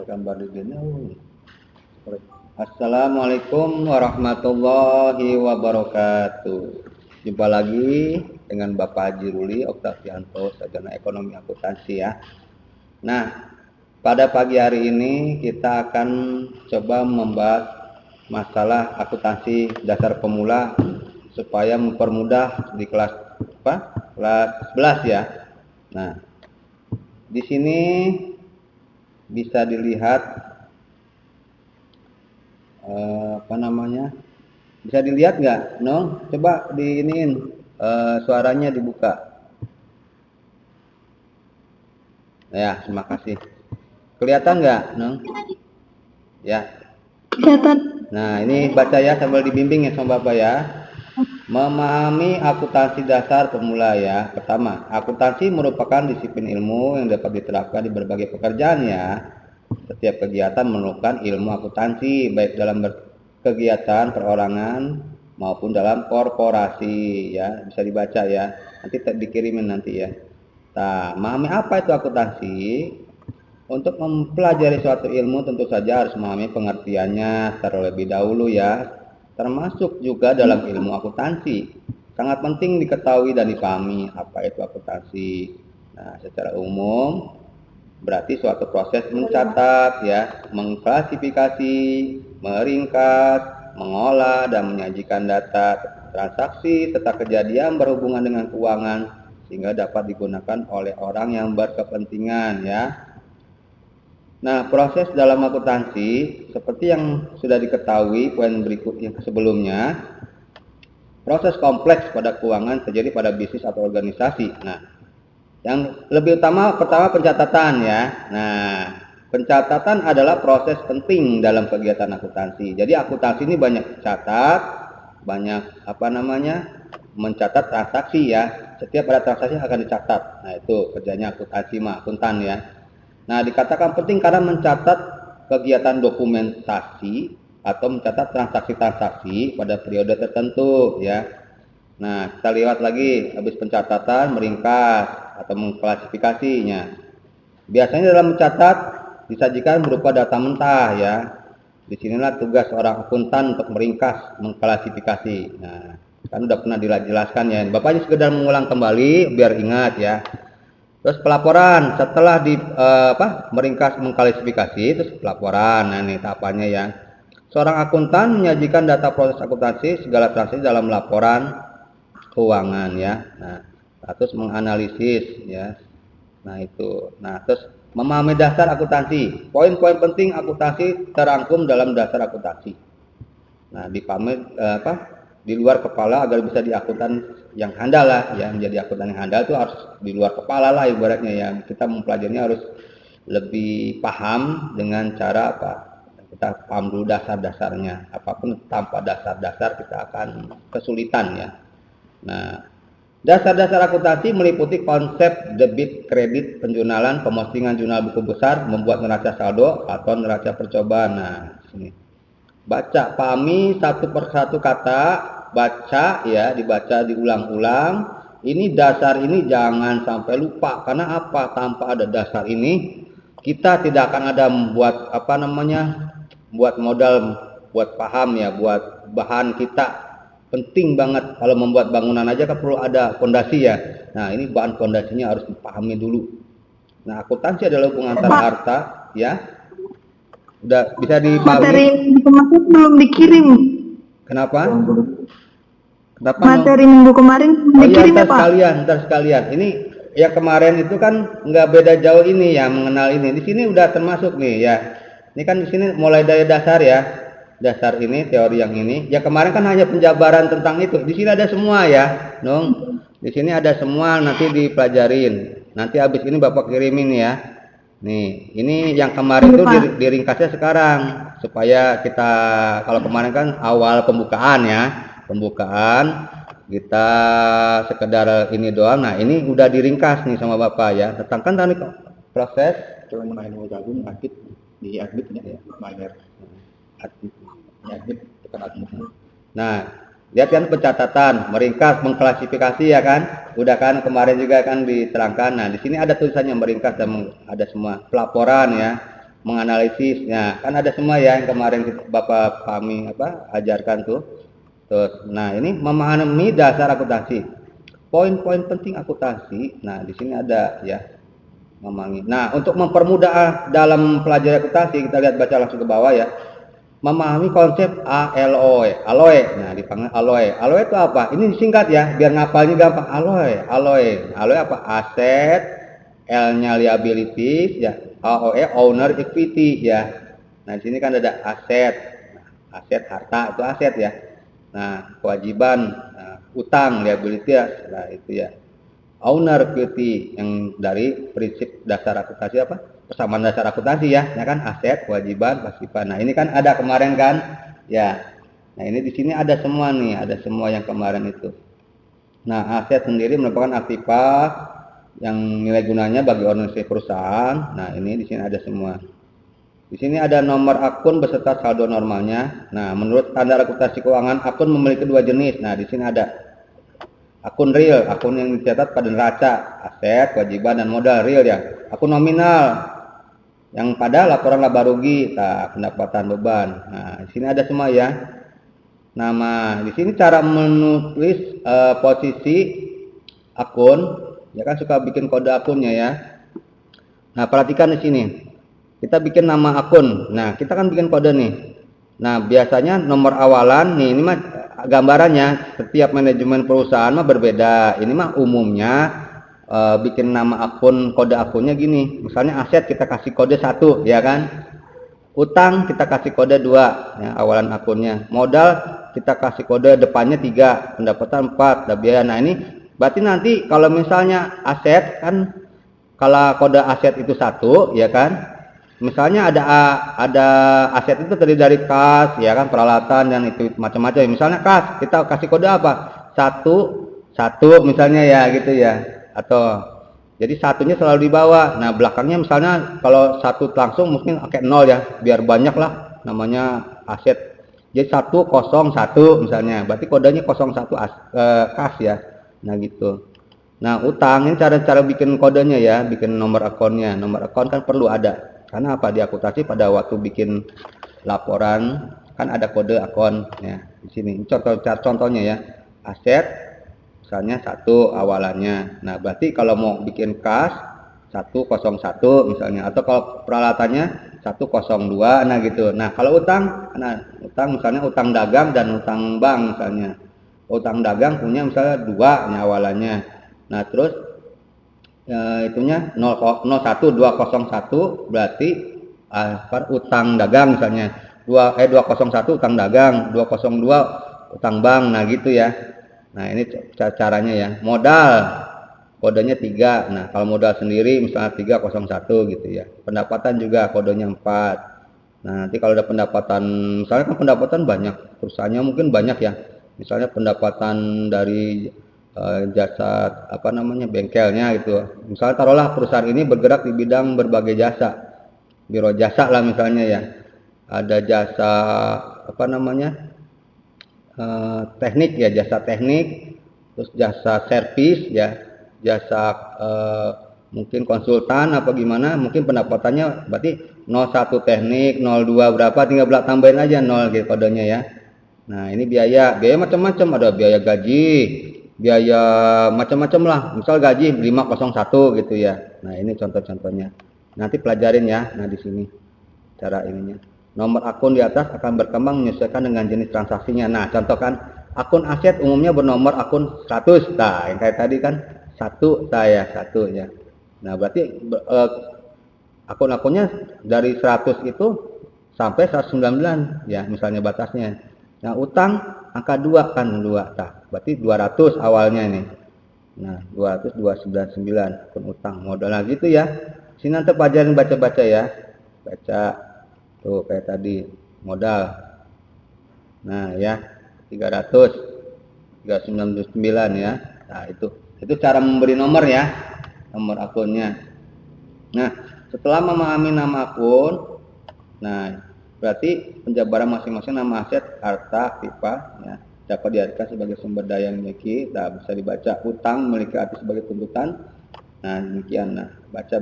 gambar di sini. Assalamualaikum warahmatullahi wabarakatuh. Jumpa lagi dengan Bapak Haji Ruli Oktavianto, Sarjana Ekonomi Akuntansi ya. Nah, pada pagi hari ini kita akan coba membahas masalah akuntansi dasar pemula supaya mempermudah di kelas kelas 11 ya. Nah, di sini bisa dilihat bisa dilihat nggak, Nong? Coba diiniin suaranya dibuka. Ya, terima kasih. Kelihatan nggak, Nong? Ya. Kelihatan. Nah, ini baca ya sambil dibimbing ya sama Bapak ya. Memahami akuntansi dasar pemula ya. Pertama, akuntansi merupakan disiplin ilmu yang dapat diterapkan di berbagai pekerjaan ya. Setiap kegiatan memerlukan ilmu akuntansi, baik dalam kegiatan perorangan maupun dalam korporasi ya. Bisa dibaca ya. Nanti dikirimin nanti ya. Nah, memahami apa itu akuntansi? Untuk mempelajari suatu ilmu tentu saja harus memahami pengertiannya terlebih dahulu ya. Termasuk juga dalam ilmu akuntansi. Sangat penting diketahui dan dipahami apa itu akuntansi. Nah, secara umum berarti suatu proses mencatat ya, mengklasifikasi, meringkas, mengolah dan menyajikan data transaksi serta kejadian berhubungan dengan keuangan sehingga dapat digunakan oleh orang yang berkepentingan ya. Nah, proses dalam akuntansi seperti yang sudah diketahui poin berikut yang sebelumnya, proses kompleks pada keuangan terjadi pada bisnis atau organisasi. Nah, yang lebih utama pertama pencatatan ya. Nah, pencatatan adalah proses penting dalam kegiatan akuntansi. Jadi akuntansi ini banyak catat, banyak mencatat transaksi ya. Setiap ada transaksi akan dicatat. Nah, itu kerjanya akuntansi akuntan ya. Nah, dikatakan penting karena mencatat kegiatan dokumentasi atau mencatat transaksi-transaksi pada periode tertentu ya. Nah, kita lihat lagi habis pencatatan, meringkas atau mengklasifikasinya. Biasanya dalam mencatat disajikan berupa data mentah ya. Disinilah tugas seorang akuntan untuk meringkas, mengklasifikasi. Nah, kan udah pernah dijelaskan ya. Bapaknya sekedar mengulang kembali biar ingat ya. Terus pelaporan setelah meringkas mengklasifikasi, terus pelaporan. Nah, ini tahapannya ya. Seorang akuntan menyajikan data proses akuntansi segala transaksi dalam laporan keuangan ya. Nah, terus menganalisis ya. Nah, itu. Nah, terus memahami dasar akuntansi. Poin-poin penting akuntansi terangkum dalam dasar akuntansi. Nah, dipahami di luar kepala agar bisa diakuntan yang handal lah ya. Menjadi akuntan yang handal itu harus di luar kepala lah ibaratnya ya. Kita mempelajarinya harus lebih paham dengan cara kita paham dulu dasar-dasarnya. Apapun tanpa dasar-dasar kita akan kesulitan ya. Nah, dasar-dasar akuntansi meliputi konsep debit, kredit, penjualan, pemostingan jurnal buku besar, membuat neraca saldo atau neraca percobaan. Nah, sini. Baca, pahami satu persatu kata, baca ya, dibaca diulang-ulang. Ini dasar ini jangan sampai lupa. Karena apa? Tanpa ada dasar ini kita tidak akan ada membuat buat modal, buat paham ya, buat bahan kita. Penting banget kalau membuat bangunan aja kan perlu ada fondasi ya. Nah, ini bahan fondasinya harus dipahami dulu. Nah, akuntansi adalah hubungan antara harta ya. Udah bisa dipahami. Materi kemarin belum dikirim. Kenapa? Materi minggu kemarin belum dikirim ya, Pak? Ntar sekalian. Ini ya kemarin itu kan nggak beda jauh ini ya mengenal ini. Di sini udah termasuk nih ya. Ini kan di sini mulai dari dasar ya. Dasar ini, teori yang ini. Ya kemarin kan hanya penjabaran tentang itu. Di sini ada semua ya, Dong. Di sini ada semua nanti dipelajarin. Nanti habis ini Bapak kirimin ya. Nih, ini yang kemarin itu diringkasnya sekarang supaya kita kalau kemarin kan awal pembukaan ya, pembukaan kita sekedar ini doang. Nah, ini udah diringkas nih sama Bapak ya. Tentang tadi proses mau gabung aktif di admit ya, bayar admit tekan admit. Nah, lihat kan pencatatan, meringkas, mengklasifikasi ya kan, udah kan kemarin juga kan diterangkan. Nah, di sini ada tulisannya meringkas dan ada semua pelaporan ya. menganalisis. Nah, kan ada semua ya yang kemarin Bapak kami ajarkan tuh. Terus, nah ini memahami dasar akuntansi. Poin-poin penting akuntansi. Nah, di sini ada ya memahami. Nah, untuk mempermudah dalam pelajari akuntansi, kita lihat baca langsung ke bawah ya. Memahami konsep ALOE. ALOE. Nah, dipanggil ALOE. ALOE itu apa? Ini disingkat ya, biar ngapalnya gampang. ALOE. ALOE. ALOE apa? Aset, L-nya liabilities ya. AOE owner equity ya. Nah, di sini kan ada aset. Nah, aset harta itu aset ya. Nah, kewajiban, utang liabilities. Nah, itu ya. Owner equity yang dari prinsip dasar akuntansi apa? Persamaan dasar akuntansi ya kan aset, kewajiban, pasifa. Nah, ini kan ada kemarin kan? Ya. Nah, ini di sini ada semua nih, ada semua yang kemarin itu. Nah, aset sendiri merupakan aktiva yang nilai gunanya bagi organisasi perusahaan. Nah, ini di sini ada semua. Di sini ada nomor akun beserta saldo normalnya. Nah, menurut standar akuntansi keuangan, akun memiliki dua jenis. Nah, di sini ada akun real, akun yang dicatat pada neraca, aset, kewajiban, dan modal real ya. Akun nominal, yang pada laporan laba rugi, pendapatan beban. Nah, di sini ada semua ya. Nama, di sini cara menulis posisi akun, ya kan suka bikin kode akunnya ya. Nah, perhatikan di sini. Kita bikin nama akun. Nah, kita kan bikin kode nih. Nah, biasanya nomor awalan nih, ini mah gambarannya setiap manajemen perusahaan mah berbeda. Ini mah umumnya bikin nama akun, kode akunnya gini. Misalnya aset kita kasih kode 1 ya kan. Utang kita kasih kode 2 ya, awalan akunnya. Modal kita kasih kode depannya 3, pendapatan 4, dan biaya. Nah, ini berarti nanti kalau misalnya aset kan, kalau kode aset itu 1 ya kan. Misalnya ada aset itu terdiri dari kas ya kan, peralatan dan itu macam-macam. Misalnya kas kita kasih kode apa? 1 misalnya ya gitu ya. Atau jadi satunya selalu di bawah. Nah, belakangnya misalnya kalau 1 langsung mungkin pakai 0 ya, biar banyak lah namanya aset. Jadi 101 misalnya, berarti kodenya 01 kas ya. Nah, gitu. Nah, utang ini cara bikin kodenya ya, bikin nomor akunnya. Nomor akun kan perlu ada. Karena apa, di akuntansi pada waktu bikin laporan kan ada kode akun ya. Di sini contohnya ya. Aset misalnya 1 awalannya. Nah, berarti kalau mau bikin kas 101 misalnya, atau kalau peralatannya 102, nah gitu. Nah, kalau utang misalnya utang dagang dan utang bank misalnya. Utang dagang punya misalnya 2 nya awalannya. Nah, terus itunya 01201 berarti utang dagang misalnya. 201 utang dagang, 202 utang bank. Nah, gitu ya. Nah, ini caranya ya. Modal kodenya 3. Nah, kalau modal sendiri misalnya 301 gitu ya. Pendapatan juga kodenya 4. Nah, nanti kalau ada pendapatan, misalnya kan pendapatan banyak, perusahaannya mungkin banyak ya. Misalnya pendapatan dari jasa bengkelnya gitu. Misalnya taruhlah perusahaan ini bergerak di bidang berbagai jasa. Biro jasa lah misalnya ya. Ada jasa teknik ya, jasa teknik, terus jasa servis ya, jasa mungkin konsultan apa gimana, mungkin pendapatannya berarti 01 teknik, 02 berapa, tinggal tambahin aja 0 gitu kodenya ya. Nah, ini biaya macam-macam, ada biaya gaji, biaya macam-macam lah. Misal gaji 501 gitu ya. Nah, ini contoh-contohnya. Nanti pelajarin ya. Nah, di sini cara ininya. Nomor akun di atas akan berkembang menyesuaikan dengan jenis transaksinya. Nah, contoh kan akun aset umumnya bernomor akun 100. Nah, yang kayak tadi kan 1 ya. Nah, berarti akun-akunnya dari 100 itu sampai 199 ya, misalnya batasnya. Nah, utang angka 2 kan 2. Nah, berarti 200 awalnya nih. Nah, 299 akun utang. Modal gitu ya. Sini nanti pelajarin baca-baca ya. Baca tuh kayak tadi modal. Nah, ya 399 ya. Nah, itu cara memberi nomor ya. Nomor akunnya. Nah, setelah memahami nama akun, nah berarti penjabaran masing-masing nama aset, harta, aktiva ya, dapat diartikan sebagai sumber daya yang dimiliki. Nah, bisa dibaca utang memiliki arti sebagai tuntutan. Nah, demikian. Nah, baca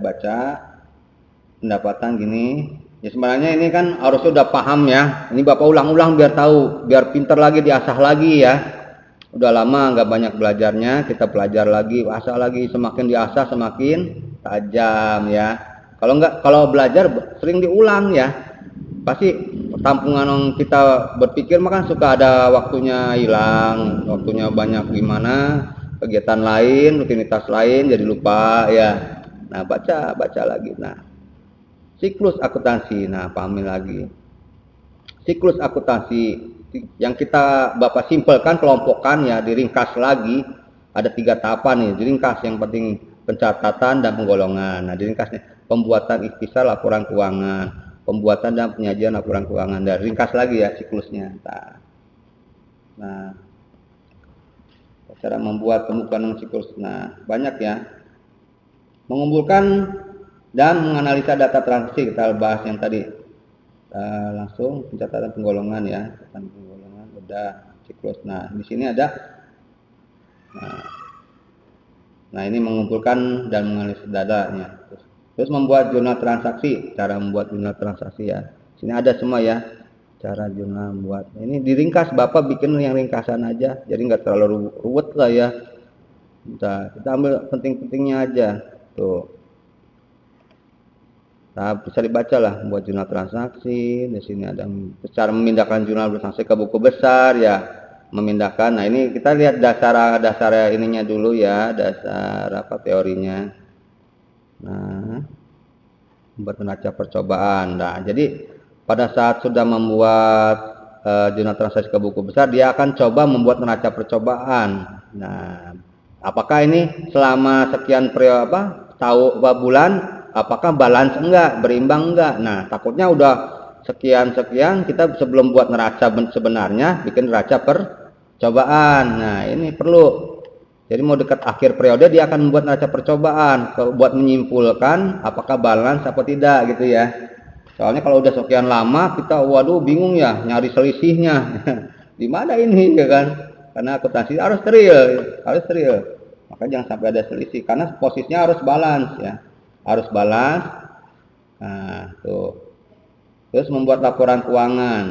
pendapatan gini, Ya sebenarnya ini kan harusnya udah paham ya. Ini Bapak ulang-ulang biar tahu, biar pinter lagi, diasah lagi ya. Udah lama nggak banyak belajarnya, kita belajar lagi, asah lagi, semakin diasah semakin tajam ya. Kalau belajar sering diulang ya, pasti tampungan kita berpikir maka suka ada waktunya hilang, waktunya banyak gimana, kegiatan lain, rutinitas lain jadi lupa ya. Nah baca lagi. Nah siklus akuntansi, nah pahami lagi. Siklus akuntansi yang kita Bapak simpelkan, kelompokkan ya, diringkas lagi. Ada 3 tahapan nih, diringkas yang penting pencatatan dan penggolongan. Nah diringkasnya pembuatan ikhtisar laporan keuangan, pembuatan dan penyajian laporan keuangan. Dan ringkas lagi ya siklusnya. Nah cara membuat pembukaan siklus, nah banyak ya. Mengumpulkan dan menganalisa data transaksi, kita bahas yang tadi. Langsung pencatatan penggolongan ya, pencatatan penggolongan udah siklus. Nah di sini ada, nah ini mengumpulkan dan menganalisa datanya. Terus membuat jurnal transaksi, cara membuat jurnal transaksi ya. Sini ada semua ya, cara jurnal membuat. Ini diringkas, Bapak bikin yang ringkasan aja, jadi nggak terlalu ruwet lah ya. Kita ambil penting-pentingnya aja tuh. Nah, bisa dibaca lah buat jurnal transaksi. Di sini ada cara memindahkan jurnal transaksi ke buku besar ya, memindahkan. Nah, ini kita lihat dasar ininya dulu ya, dasar teorinya. Nah, membuat neraca percobaan. Nah, jadi pada saat sudah membuat jurnal transaksi ke buku besar, dia akan coba membuat neraca percobaan. Nah, apakah ini selama sekian bulan apakah balance enggak, berimbang enggak. Nah takutnya udah sekian kita sebelum buat neraca sebenarnya bikin neraca percobaan. Nah ini perlu, jadi mau dekat akhir periode dia akan membuat neraca percobaan buat menyimpulkan apakah balance apa tidak gitu ya. Soalnya kalau udah sekian lama kita waduh bingung ya nyari selisihnya di mana ini ya kan, karena akuntansi harus steril, maka jangan sampai ada selisih karena posisinya harus balance ya, harus balance. Nah tuh, terus membuat laporan keuangan.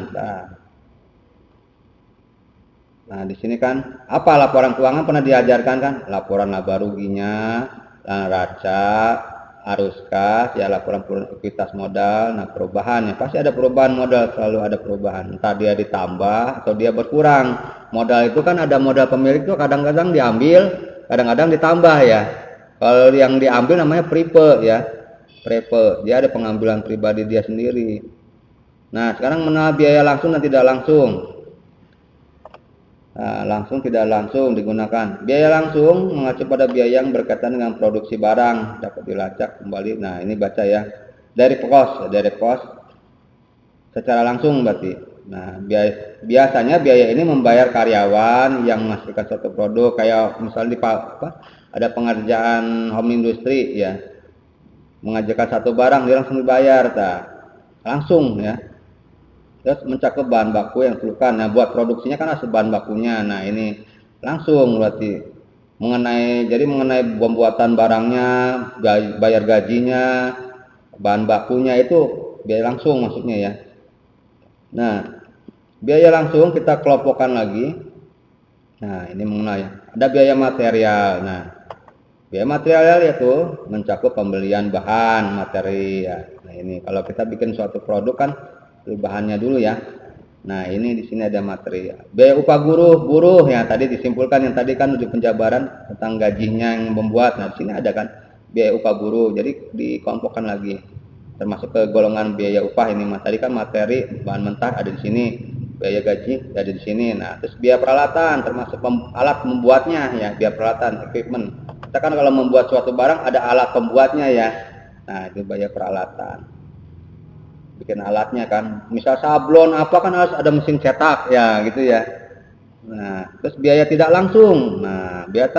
Nah di sini kan apa laporan keuangan pernah diajarkan kan, laporan laba ruginya, neraca, arus kas ya, laporan ekuitas modal. Nah perubahannya pasti ada perubahan modal, selalu ada perubahan, entah dia ditambah atau dia berkurang. Modal itu kan ada modal pemilik tuh kadang-kadang diambil, kadang-kadang ditambah ya. Kalau yang diambil namanya prepe ya, prepe, dia ada pengambilan pribadi dia sendiri. Nah sekarang mengenal biaya langsung dan tidak langsung. Nah, langsung tidak langsung digunakan. Biaya langsung mengacu pada biaya yang berkaitan dengan produksi barang, dapat dilacak kembali. Nah ini baca ya, direct cost secara langsung berarti. Nah biasanya biaya ini membayar karyawan yang menghasilkan suatu produk, kayak misalnya ada pengerjaan home industry ya, mengajarkan satu barang dia langsung dibayar langsung ya. Terus mencakup bahan baku yang diperlukan. Nah buat produksinya kan harus bahan bakunya. Nah ini langsung berarti mengenai pembuatan barangnya, bayar gajinya, bahan bakunya itu biaya langsung maksudnya ya. Nah biaya langsung kita kelompokkan lagi. Nah ini mengenai ada biaya material. Nah biaya material yaitu mencakup pembelian bahan materi ya. Nah ini kalau kita bikin suatu produk kan bahannya dulu ya. Nah ini di sini ada materi. Biaya upah buruh ya, tadi disimpulkan yang tadi kan di penjabaran tentang gajinya yang membuat. Nah di sini ada kan biaya upah buruh. Jadi dikelompokkan lagi termasuk ke golongan biaya upah ini. Mas tadi kan materi bahan mentah ada di sini, biaya gaji ada di sini. Nah terus biaya peralatan termasuk alat membuatnya ya, biaya peralatan equipment. Kita kan kalau membuat suatu barang ada alat pembuatnya ya. Nah itu biaya peralatan, bikin alatnya kan, misal sablon apa kan harus ada mesin cetak ya gitu ya. Nah terus biaya tidak langsung. Nah biaya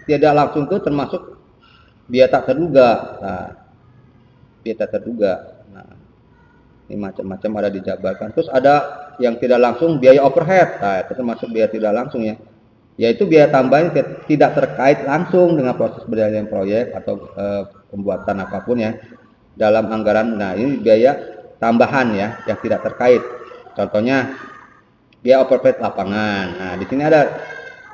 tidak langsung itu termasuk biaya tak terduga. Nah biaya tak terduga, nah ini macam-macam ada dijabarkan. Terus ada yang tidak langsung, biaya overhead. Nah itu termasuk biaya tidak langsung ya, yaitu biaya tambahan tidak terkait langsung dengan proses berjalannya proyek atau pembuatan apapun ya dalam anggaran. Nah ini biaya tambahan ya, yang tidak terkait. Contohnya biaya overhead lapangan. Nah, di sini ada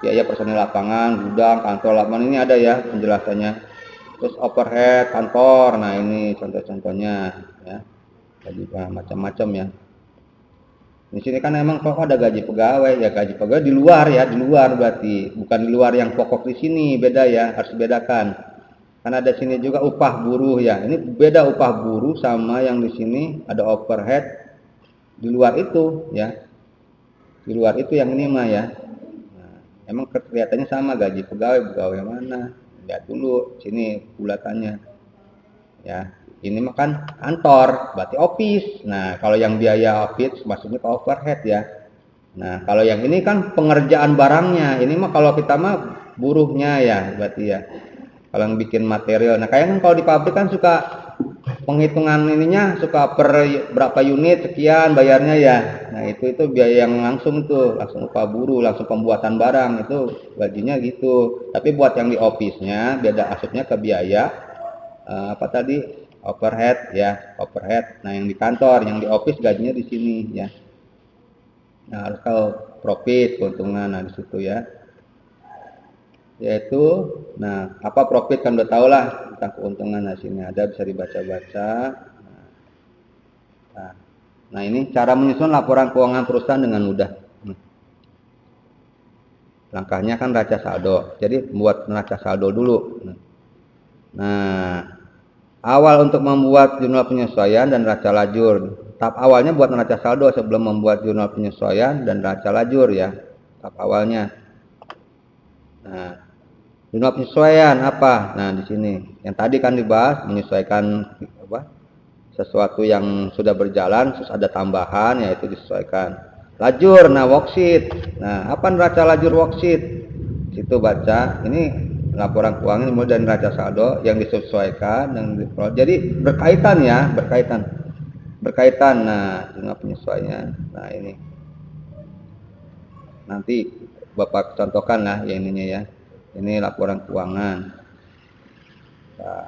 biaya personil lapangan, gudang, kantor lapangan, ini ada ya penjelasannya. Terus overhead kantor. Nah, ini contoh-contohnya ya. Gaji macam-macam ya. Di sini kan emang kok ada gaji pegawai ya, gaji pegawai di luar ya, di luar berarti bukan di luar yang pokok di sini, beda ya, harus bedakan. Karena ada sini juga upah buruh ya. Ini beda upah buruh sama yang di sini ada overhead di luar itu ya. Di luar itu yang ini mah ya. Nah, emang kelihatannya sama gaji pegawai, pegawai mana? Lihat dulu sini bulatannya. Ya, ini mah kan kantor, berarti office. Nah, kalau yang biaya office maksudnya ke overhead ya. Nah, kalau yang ini kan pengerjaan barangnya. Ini mah kalau kita mah buruhnya ya, berarti ya. Kalau yang bikin material. Nah, kayak kan kalau di pabrik kan suka penghitungan ininya suka per berapa unit sekian bayarnya ya. Nah, itu biaya yang langsung tuh, langsung upah buruh, langsung pembuatan barang itu gajinya gitu. Tapi buat yang di office-nya beda asupnya ke biaya apa tadi? Overhead ya, overhead. Nah, yang di kantor, yang di office gajinya di sini ya. Nah, harus tahu profit, keuntungan nah di situ ya. Yaitu nah apa profit kan udah tahu lah tentang keuntungan. Nah, sini ada bisa dibaca-baca. Nah, ini cara menyusun laporan keuangan perusahaan dengan mudah. Langkahnya kan neraca saldo, jadi buat neraca saldo dulu. Nah, awal untuk membuat jurnal penyesuaian dan neraca lajur. Tahap awalnya buat neraca saldo sebelum membuat jurnal penyesuaian dan neraca lajur ya. Tahap awalnya. Nah, jurnal penyesuaian apa? Nah, di sini. Yang tadi kan dibahas menyesuaikan apa? Sesuatu yang sudah berjalan terus ada tambahan yaitu disesuaikan. Lajur, nah worksheet. Nah, apa neraca lajur worksheet? Situ baca. Ini laporan keuangan mulai dari neraca saldo yang disesuaikan dan jadi berkaitan ya, berkaitan. Nah, jurnal penyesuaian. Nah, ini. Nanti Bapak contohkan lah ya ininya ya. Ini laporan keuangan. Nah,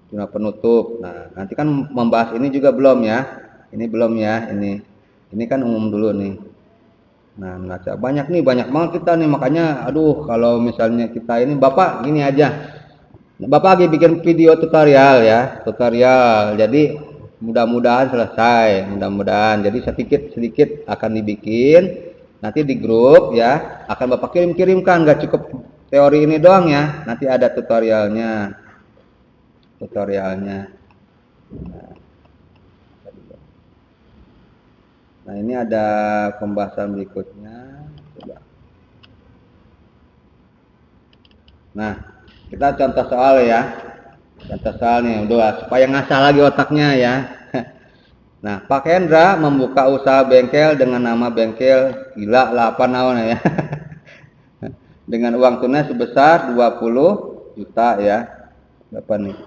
jurnal penutup. Nah, nanti kan membahas ini juga belum ya. Ini belum ya, ini kan umum dulu nih. Nah, neraca banyak nih, banyak banget kita nih, makanya aduh kalau misalnya kita ini Bapak gini aja. Bapak lagi bikin video tutorial ya, tutorial. Jadi mudah-mudahan selesai, mudah-mudahan. Jadi sedikit-sedikit akan dibikin. Nanti di grup ya, akan Bapak kirimkan, nggak cukup teori ini doang ya. Nanti ada tutorialnya. Nah, ini ada pembahasan berikutnya. Coba. Nah, kita contoh soal ya. Contoh soal nih, udah supaya ngasah lagi otaknya ya. Nah, Pak Hendra membuka usaha bengkel dengan nama bengkel gila lah apa namanya ya. Dengan uang tunai sebesar 20 juta ya. Berapa nih?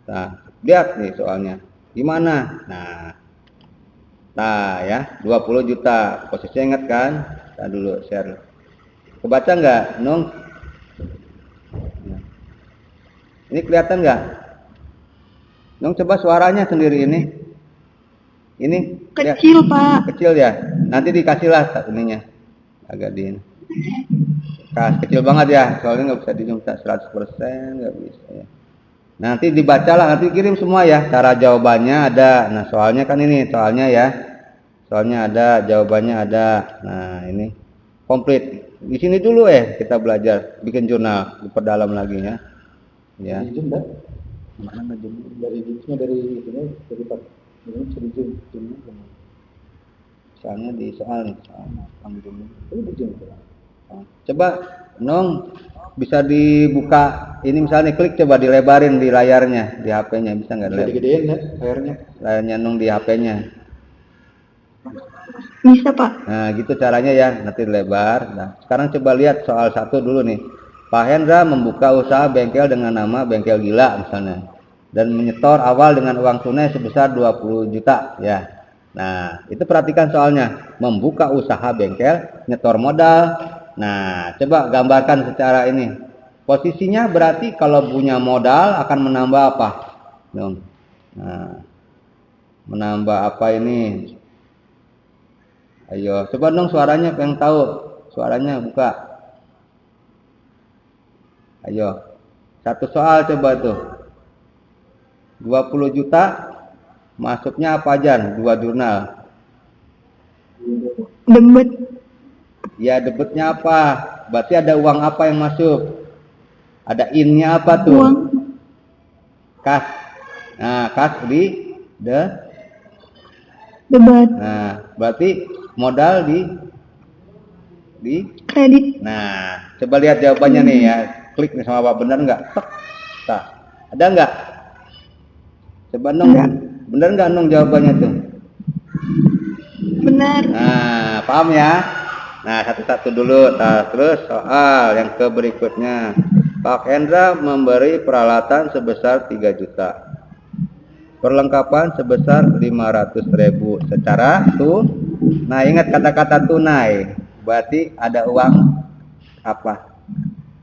Nah, lihat nih soalnya. Gimana? Nah ya, 20 juta. Posisinya ingat kan? Kita dulu share. Kebaca nggak, Nung? Ini kelihatan nggak? Nung coba suaranya sendiri ini. Ini Kecil, ya, Pak. kecil ya. Nanti dikasihlah ininya. Agak di ini. Kecil banget ya. Soalnya nggak bisa dijumpa 100%, nggak bisa ya. Nanti dibacalah, nanti kirim semua ya. Cara jawabannya ada. Nah, soalnya kan ini, soalnya ya. Soalnya ada, jawabannya ada. Nah, ini komplit. Di sini dulu kita belajar bikin jurnal, diperdalam lagi ya. Ya. Mana ngejum dari jenisnya dari itunya dari Pak. Ini bisa dijum. Misalnya di soal nih, soal jum. Itu dijum. Coba Nong bisa dibuka ini misalnya klik coba dilebarin di layarnya di HP-nya bisa nggak? Bisa digedein ya layarnya. Layarnya Nong di HP-nya. Bisa, Pak. Nah, gitu caranya ya, nanti lebar. Nah, sekarang coba lihat soal 1 dulu nih. Pak Hendra membuka usaha bengkel dengan nama Bengkel Gila misalnya. Dan menyetor awal dengan uang tunai sebesar 20 juta ya. Nah, itu perhatikan soalnya. Membuka usaha bengkel, nyetor modal. Nah, coba gambarkan secara ini. Posisinya berarti kalau punya modal akan menambah apa? Dong. Nah, menambah apa ini? Ayo, coba dong suaranya, pengen tahu. Suaranya buka. Ayo, satu soal coba tuh. 20 juta masuknya apa aja? 2 jurnal. Debet. Ya, debetnya apa? Berarti ada uang apa yang masuk? Ada innya apa tuh? Uang. Kas. Nah, kas di Debat. Nah, berarti modal di Kredit. Nah, coba lihat jawabannya nih ya. Klik nih sama Pak, benar nggak? Tek. Nah, ada nggak? Coba Nung, Enggak. benar nggak Nung jawabannya tuh? Benar. Nah, paham ya? Nah, satu-satu dulu. Nah, terus soal yang ke berikutnya. Pak Hendra memberi peralatan sebesar 3 juta. Perlengkapan sebesar 500.000 secara Nah, ingat kata-kata tunai. Berarti ada uang apa?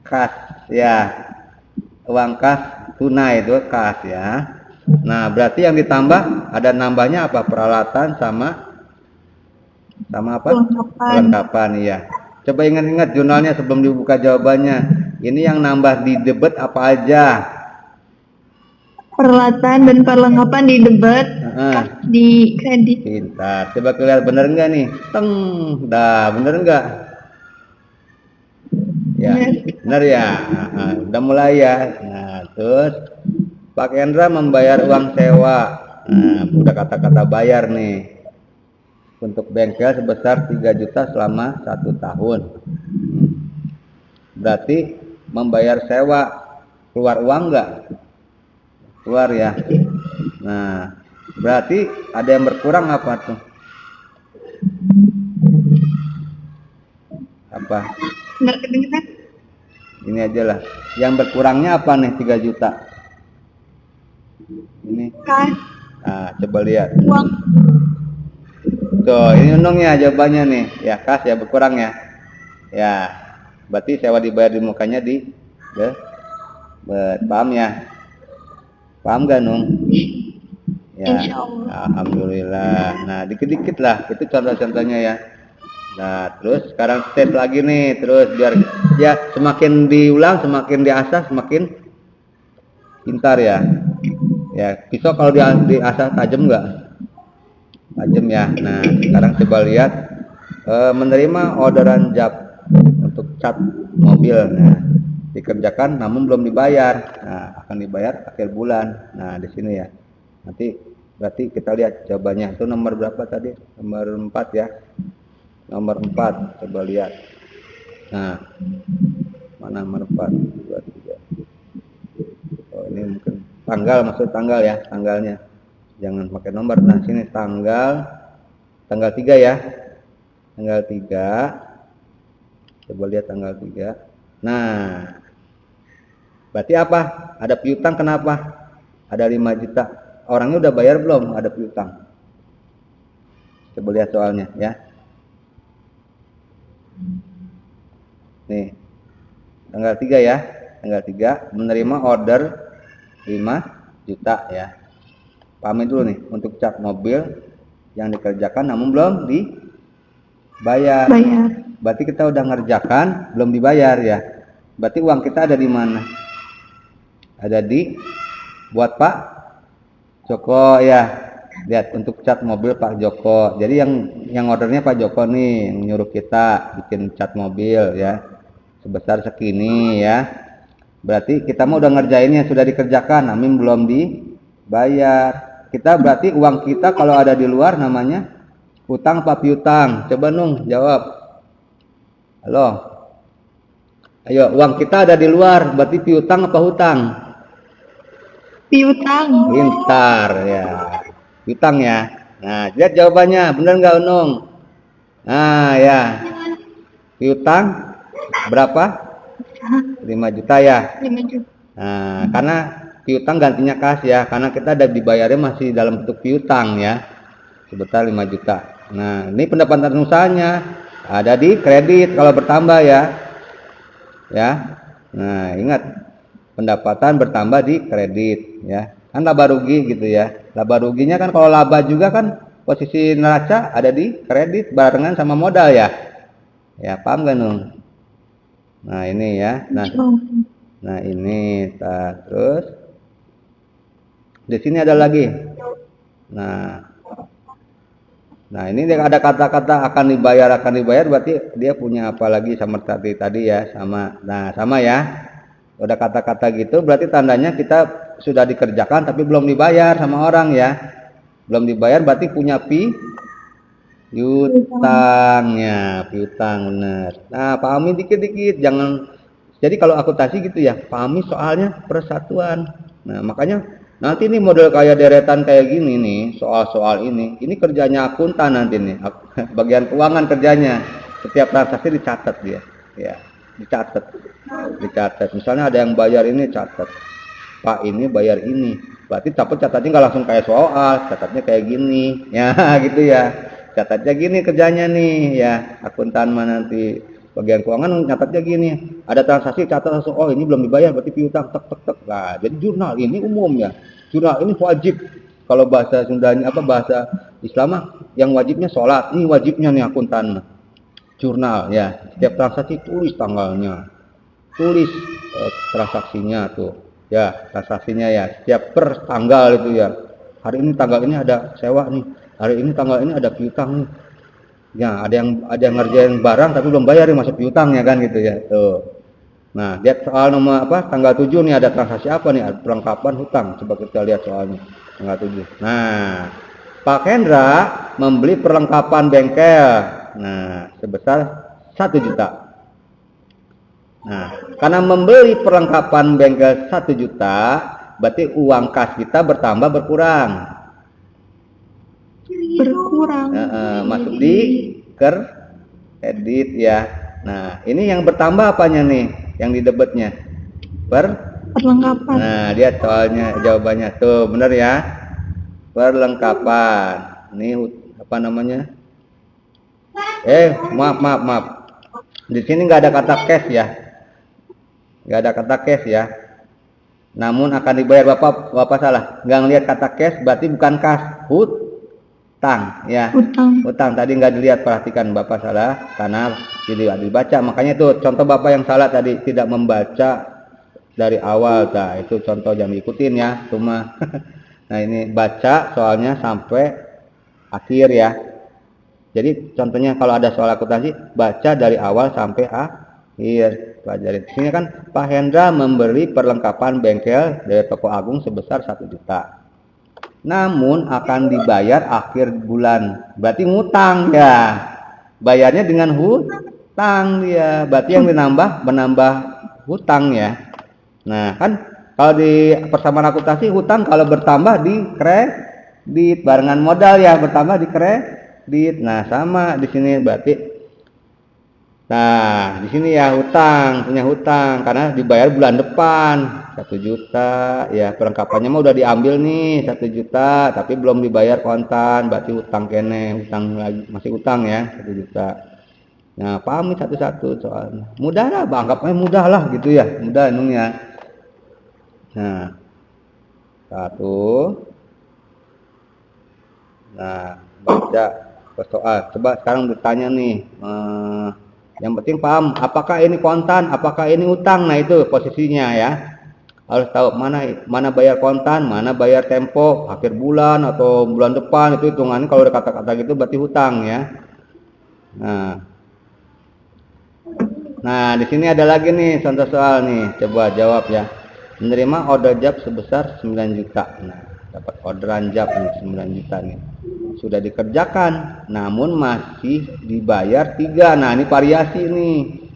Kas ya. Uang kas tunai itu kas ya. Nah, berarti yang ditambah ada nambahnya apa? Peralatan sama apa? Perlengkapan ya. Coba ingat-ingat jurnalnya sebelum dibuka jawabannya. Ini yang nambah di debet apa aja? Peralatan dan perlengkapan di debet, kas di kredit. Pintar. Coba lihat bener enggak nih? Teng. Dah, bener enggak? Ya, bener ya. Nah, udah mulai ya. Nah, terus Pak Hendra membayar uang sewa. Nah, udah kata-kata bayar nih. Untuk bengkel sebesar 3 juta selama 1 tahun. Berarti membayar sewa keluar uang enggak? Keluar ya. Nah, berarti ada yang berkurang apa tuh? Apa? Nggak kedengeran? Ini aja lah. Yang berkurangnya apa nih 3 juta? Ini. Kas. Nah, coba lihat. Uang. Tuh, ini unungnya jawabannya nih. Ya, kas ya berkurang ya. Ya. Berarti sewa dibayar di mukanya di paham ya? Paham gak Nung? Ya, alhamdulillah. Nah, dikit-dikit lah. Itu contoh-contohnya ya. Nah, terus sekarang tes lagi nih. Terus biar ya semakin diulang, semakin diasah, semakin pintar ya. Ya, pisau kalau diasah tajam nggak? Tajam ya. Nah, sekarang coba lihat menerima orderan jap untuk cat mobil. Nah, dikerjakan namun belum dibayar. Nah, akan dibayar akhir bulan. Nah, di sini ya. Nanti berarti kita lihat jawabannya. Itu nomor berapa tadi? Nomor 4 ya. Nomor 4. Coba lihat. Nah, mana nomor 4? 2, 3. Oh, ini mungkin tanggal, maksud tanggal ya, tanggalnya. Jangan pakai nomor. Nah, sini tanggal 3 ya. Tanggal 3. Coba lihat tanggal 3. Nah, berarti apa? Ada piutang kenapa? Ada 5 juta. Orangnya udah bayar belum? Ada piutang. Coba lihat soalnya ya. Nih, tanggal 3 ya. Tanggal 3 menerima order 5 juta ya. Pahami dulu nih, untuk cat mobil yang dikerjakan namun belum dibayar. Berarti kita udah ngerjakan, belum dibayar ya. Berarti uang kita ada di mana? Ada di buat Pak Joko ya. Lihat untuk cat mobil Pak Joko. Jadi yang ordernya Pak Joko nih, yang nyuruh kita bikin cat mobil ya. Sebesar segini ya. Berarti kita mau udah ngerjainnya, sudah dikerjakan namun belum dibayar. Kita berarti uang kita kalau ada di luar namanya utang apa piutang? Coba Nung jawab. Halo. Ayo, uang kita ada di luar, berarti piutang apa hutang? Piutang. Pintar ya. Piutang ya. Nah, lihat jawabannya, benar nggak Nung? Nah, ya. Piutang berapa? 5 juta ya. 5 juta. Nah, karena piutang gantinya kas ya, karena kita ada dibayarnya masih dalam bentuk piutang ya, sebesar 5 juta. Nah, ini pendapatan usahanya ada di kredit kalau bertambah ya. Nah, ingat pendapatan bertambah di kredit ya. Kan laba rugi gitu ya. Laba ruginya kan kalau laba juga kan posisi neraca ada di kredit barengan sama modal ya. Ya, paham gak Nung? Nah, ini ya. Nah ini. Terus di sini ada lagi. Nah ini ada kata-kata akan dibayar berarti dia punya apa lagi sama tadi ya, sama ya. Udah kata-kata gitu berarti tandanya kita sudah dikerjakan tapi belum dibayar sama orang ya. Belum dibayar berarti punya piutangnya, piutang bener. Nah, pahami dikit-dikit, jangan. Jadi kalau akuntansi gitu ya, pahami soalnya persatuan. Nah, makanya nanti nih model kayak deretan kayak gini nih, soal-soal ini kerjanya akuntan nanti nih, bagian keuangan kerjanya. Setiap transaksi dicatat dia, ya, dicatat. Misalnya ada yang bayar ini catat. Pak ini bayar ini, berarti tapi catatnya nggak langsung kayak soal, catatnya kayak gini, ya gitu ya, catatnya gini kerjanya nih, ya akuntan mana nanti bagian keuangan catatnya gini, ada transaksi catat langsung, oh ini belum dibayar, berarti piutang, tek. Nah, jadi jurnal ini umum ya, jurnal ini wajib, kalau bahasa Sundanya bahasa Islam yang wajibnya sholat, ini wajibnya nih akuntan, jurnal ya, setiap transaksi tulis tanggalnya, tulis transaksinya tuh. Ya, transaksinya ya, setiap per tanggal itu ya. Hari ini tanggal ini ada sewa nih. Hari ini tanggal ini ada piutang nih. Ya, ada yang ngerjain barang tapi belum bayar nih, masuk piutang ya kan gitu ya. Tuh. Nah, dia soal nomor tanggal 7 nih ada transaksi apa nih? Ada perlengkapan hutang. Coba kita lihat soalnya. Tanggal 7. Nah, Pak Hendra membeli perlengkapan bengkel. Nah, sebesar 1 juta. Nah, karena membeli perlengkapan bengkel 1 juta, berarti uang kas kita berkurang. Masuk di kredit ya. Nah, ini yang bertambah apanya nih? Yang di debitnya? Perlengkapan. Nah, lihat soalnya jawabannya tuh, bener ya? Perlengkapan. Ini apa namanya? Maaf. Di sini nggak ada kata cash ya. Nggak ada kata cash ya. Namun akan dibayar, Bapak salah. Nggak ngelihat kata cash berarti bukan kas, hutang ya. Hutang tadi nggak dilihat, perhatikan Bapak salah karena tidak dibaca. Makanya itu contoh Bapak yang salah tadi, tidak membaca dari awal. Nah, itu contoh yang diikutin ya. Cuma nah ini baca soalnya sampai akhir ya. Jadi contohnya kalau ada soal akuntansi, baca dari awal sampai akhir. Pelajari. Di sini kan Pak Hendra membeli perlengkapan bengkel dari toko Agung sebesar 1 juta. Namun akan dibayar akhir bulan. Berarti ngutang ya. Bayarnya dengan hutang dia. Berarti yang menambah hutang ya. Nah, kan kalau di persamaan akuntansi hutang kalau bertambah di kredit barengan modal ya, bertambah di kredit. Nah, sama di sini berarti. Nah, di sini ya punya hutang karena dibayar bulan depan 1 juta ya, perlengkapannya mah udah diambil nih 1 juta tapi belum dibayar kontan, berarti hutang lagi, masih hutang ya 1 juta. Nah, pahami satu-satu soalnya. Mudah lah, anggapnya mudah lah gitu ya, mudah ya. Nah, 1. Nah, baca soal. Coba sekarang ditanya nih. Yang penting paham apakah ini kontan, apakah ini utang. Nah, itu posisinya ya. Harus tahu mana bayar kontan, mana bayar tempo, akhir bulan atau bulan depan, itu hitungannya kalau ada kata-kata gitu berarti hutang ya. Nah, di sini ada lagi nih contoh soal nih. Coba jawab ya. Menerima order job sebesar 9 juta. Nah, dapat orderan job nih 9 juta nih. Sudah dikerjakan, namun masih dibayar 3. Nah, ini variasi nih.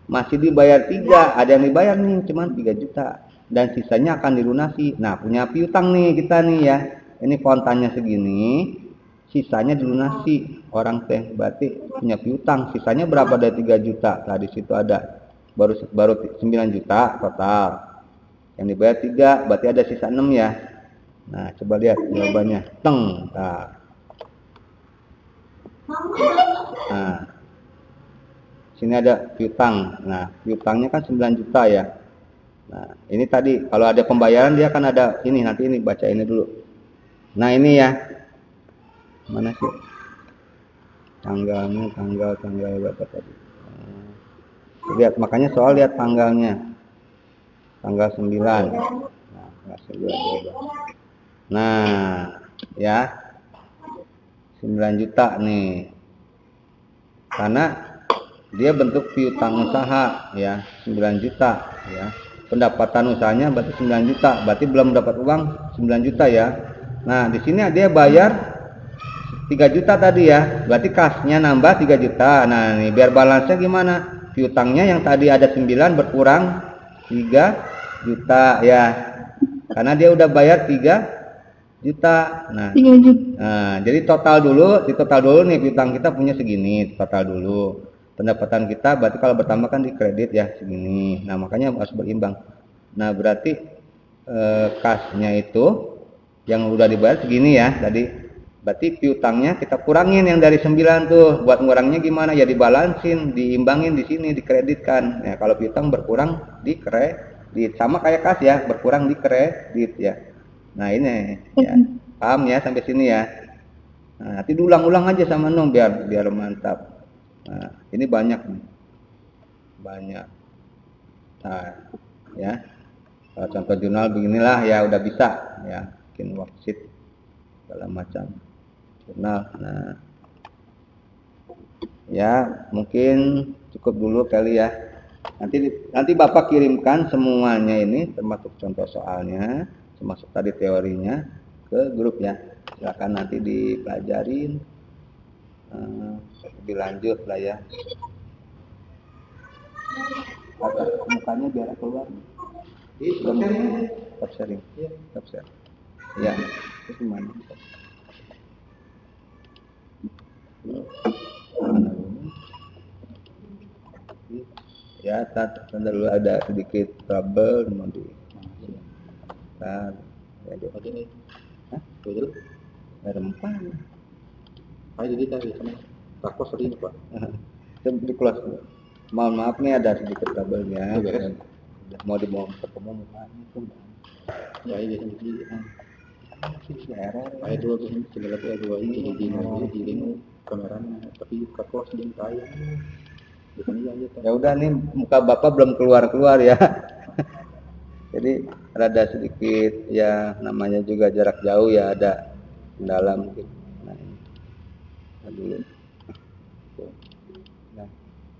Masih dibayar 3, ada yang dibayar nih cuman 3 juta dan sisanya akan dilunasi. Nah, punya piutang nih kita nih ya. Ini kontannya segini, sisanya dilunasi. Orang teh berarti punya piutang, sisanya berapa dari 3 juta? Nah, di situ ada baru 9 juta total. Yang dibayar 3, berarti ada sisa 6 ya. Nah, coba lihat jawabannya. Nah, sini ada piutang. Nah, piutangnya kan 9 juta ya. Nah, ini tadi kalau ada pembayaran dia kan ada ini, nanti ini baca ini dulu. Nah, ini ya. Mana sih? Tanggal berapa tadi? Lihat, makanya soal lihat tanggalnya. Tanggal 9. Nah, tanggal 9. Nah, ya. 9 juta nih. Karena dia bentuk piutang usaha ya, 9 juta ya. Pendapatan usahanya berarti 9 juta, berarti belum dapat uang 9 juta ya. Nah, di sini dia bayar 3 juta tadi ya, berarti kasnya nambah 3 juta. Nah, nih biar balansnya gimana? Piutangnya yang tadi ada 9 berkurang 3 juta ya. Karena dia udah bayar 3 juta. Nah, 3 juta. Nah, jadi total dulu nih piutang kita punya segini, total dulu. Pendapatan kita berarti kalau bertambah kan di kredit ya segini. Nah, makanya harus berimbang. Nah, berarti kasnya itu yang udah dibayar segini ya tadi. Berarti piutangnya kita kurangin yang dari 9 tuh. Buat ngurangnya gimana? Ya dibalansin, diimbangin di sini, dikreditkan. Ya, kalau piutang berkurang di kredit, sama kayak kas ya, berkurang di kredit ya. Nah, ini ya. Paham ya sampai sini ya. Nah, nanti diulang-ulang aja sama Nong biar mantap. Nah, ini banyak nih. Banyak. Nah, ya. Kalau contoh jurnal beginilah ya udah bisa ya. Bikin worksheet segala macam. Jurnal. Nah. Ya, mungkin cukup dulu kali ya. Nanti Bapak kirimkan semuanya ini termasuk contoh soalnya, termasuk tadi teorinya ke grup ya. Silakan nanti dipelajarin lebih lanjut lah ya. Agar mukanya biar keluar. Tetap sharing. Tetap share. Ya, terus gimana? Ya, tanda dulu ada sedikit trouble mau di. Nah, ya dia pakai ini. Hah? Betul? Rempah. Ayo jadi tadi sama rakos tadi Pak. Di kelas. Mohon maaf nih ada sedikit trouble-nya. Mau dibawa ketemu mukanya pun. Ya ini sendiri. Ayo dua kesini segala dua ini di kameranya tapi rakos di tayang. Ya udah nih muka Bapak belum keluar ya. Jadi rada sedikit ya namanya juga jarak jauh ya ada dalam mungkin. Nah, dulu. Nah,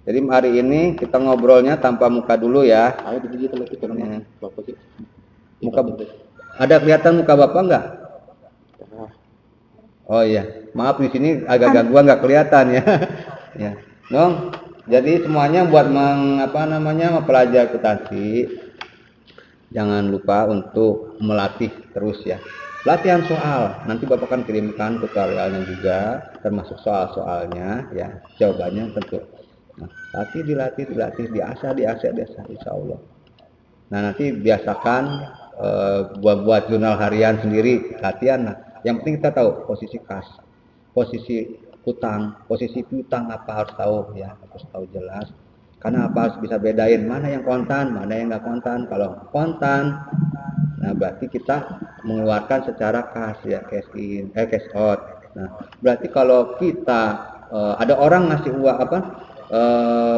jadi hari ini kita ngobrolnya tanpa muka dulu ya. Ayo begitu lagi karena Bapak sih. Muka ada kelihatan muka Bapak enggak? Oh iya, maaf di sini agak gangguan nggak kelihatan ya. Ya, Dong. Jadi semuanya buat mempelajari akuntansi, jangan lupa untuk melatih terus ya. Latihan soal, nanti Bapak akan kirimkan tutorialnya juga, termasuk soal-soalnya ya, jawabannya tentu. Nah, dilatih, diasah, insya Allah. Nah, nanti biasakan buat jurnal harian sendiri, latihan. Nah, yang penting kita tahu posisi kas, posisi utang, posisi piutang apa harus tahu ya, harus tahu jelas. Karena apa harus bisa bedain mana yang kontan, mana yang nggak kontan. Kalau kontan, nah berarti kita mengeluarkan secara kas ya, cash in, cash out. Nah berarti kalau kita ada orang ngasih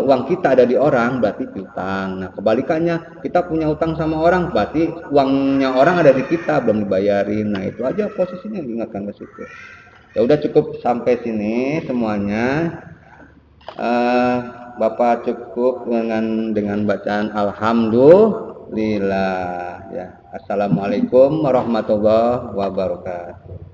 uang kita ada di orang, berarti piutang. Nah kebalikannya kita punya utang sama orang, berarti uangnya orang ada di kita belum dibayarin. Nah itu aja posisinya, ingatkan ke situ. Ya udah cukup sampai sini semuanya. Bapak cukup dengan bacaan alhamdulillah ya. Assalamualaikum warahmatullahi wabarakatuh.